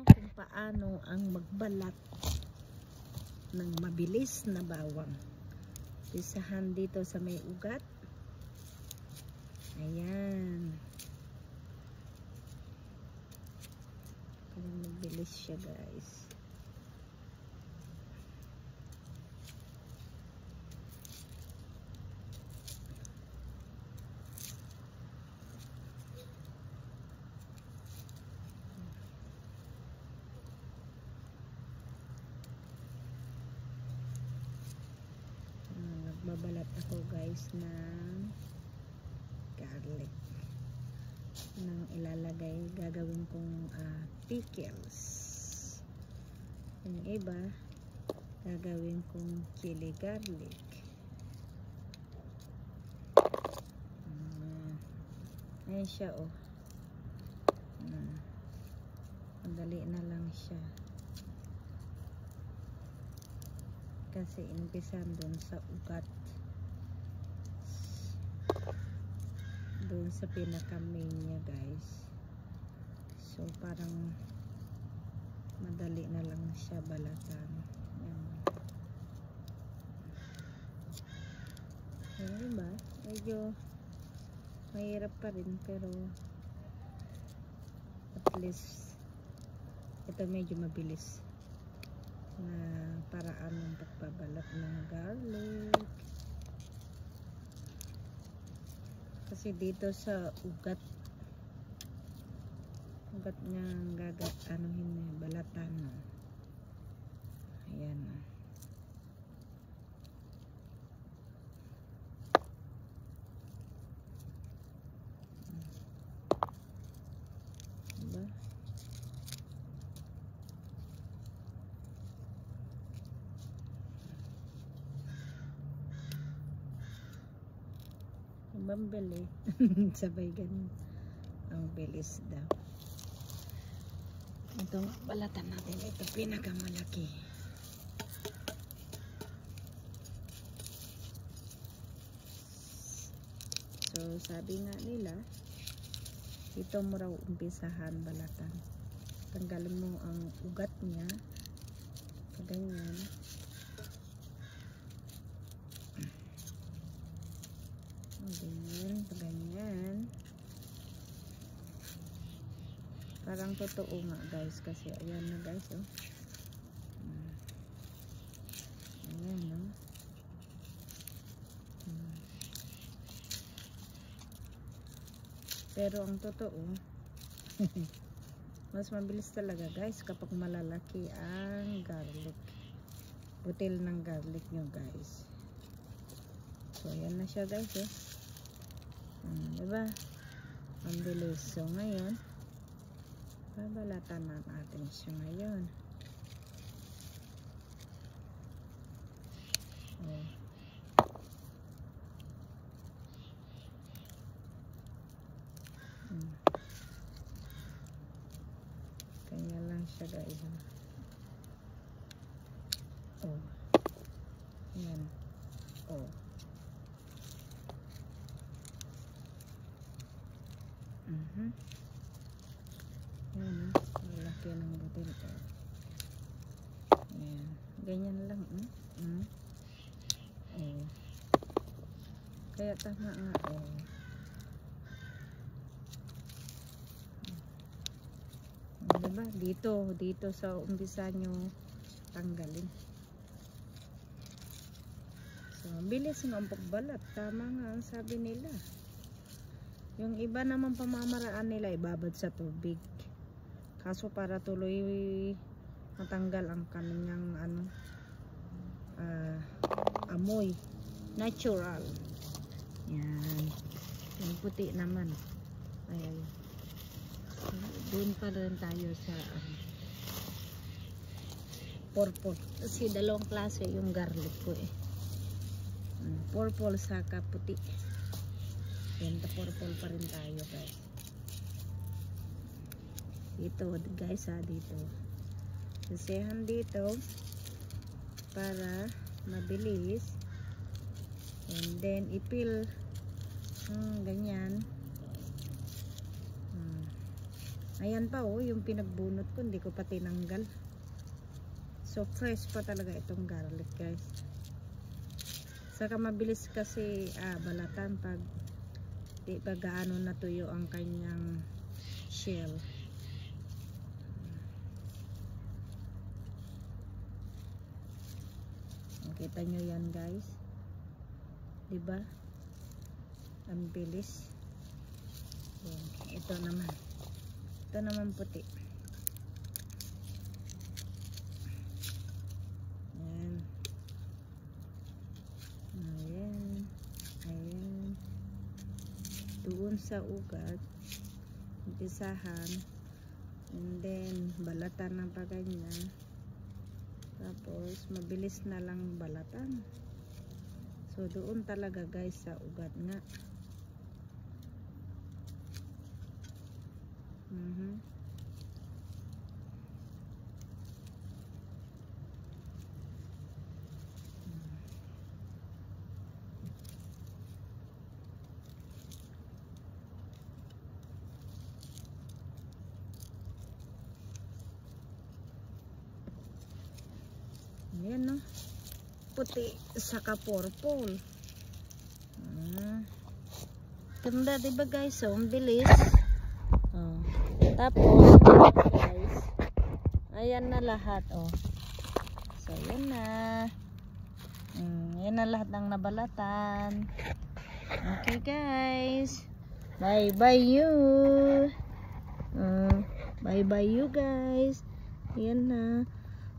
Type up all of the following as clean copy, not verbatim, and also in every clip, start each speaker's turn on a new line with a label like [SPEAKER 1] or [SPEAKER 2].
[SPEAKER 1] kung paano ang magbalat ng mabilis na bawang. Pisahan dito sa may ugat. Ayan. Kaya mabilis siya, guys. Magbabalat ako, guys, ng garlic nang ilalagay, gagawin kong pickles. Yung iba gagawin kong chili garlic. Ayan siya, oh. Madali na lang siya kasi impisan dun sa ugat, dun sa pinaka main niya, guys. So parang madali na lang siya balatan. Ayan, diba? Medyo mahirap pa rin, pero at least ito medyo mabilis na paraan ng pagbabalat ng garlic. Kasi dito sa ugat niyang balatan. Ayan. Diba? Bambili. Sabay ganun. Ang bilis daw. Itong balatan natin, ito pinakamalaki. So sabi nga nila, ito mo raw umpisahan balatan. Tanggalin mo ang ugat niya. Ganyan. Ganyan. Parang totoo nga, guys, kasi ayan na, guys, oh. Ayan, no. Pero ang totoo mas mabilis talaga, guys, kapag malalaki ang garlic, butil ng garlic nyo, guys. So ayan na siya, guys, eh. Diba? Ang bilis. So ngayon, babalatan na natin siya ngayon. Kanya lang siya, guys. Oh. Ayan. Oh. Ayan, malaki ng butil ko. Ayan, ganyan lang. Oh. Kaya tama nga, oh. Diba? Dito sa umpisa nyo tanggalin. So, bilis nga ang pagbalat. Tama nga ang sabi nila. Yung iba naman pamamaraan nila, ibabad sa tubig. Kaso para tuloy matanggal ang kanyang amoy. Natural. Yan. Yung puti naman. Ayan. Doon pa rin tayo sa purple. Kasi dalawang klase yung garlic ko, eh. Purple saka puti. Yan, purple pa rin tayo, guys. Dito, guys, dito. Sisehan dito para mabilis. And then ipil ganyan. Ayan pa oh, yung pinagbunot ko, hindi ko pa tinanggal. So fresh pa talaga itong garlic guys. Saka mabilis kasi balatan pag di pa gaano natuyo ang kanyang shell. Kita nyo yan guys, diba? Ang bilis. Yan. Ito naman puti. Ayan. Doon sa ugat, umpisahan, and then balatan ng paganyan. Tapos mabilis na lang balatan. So doon talaga guys sa ugat nga. Ayan no, puti saka purple. Ganda diba guys, so ang bilis. Tapos guys, ayan na lahat oh. So ayan na. Ayan na lahat ng nabalatan. Okay guys, bye bye you. Bye bye you guys. Ayan na.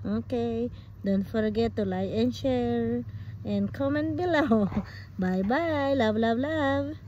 [SPEAKER 1] Okay, don't forget to like and share and comment below. Bye bye, love love love.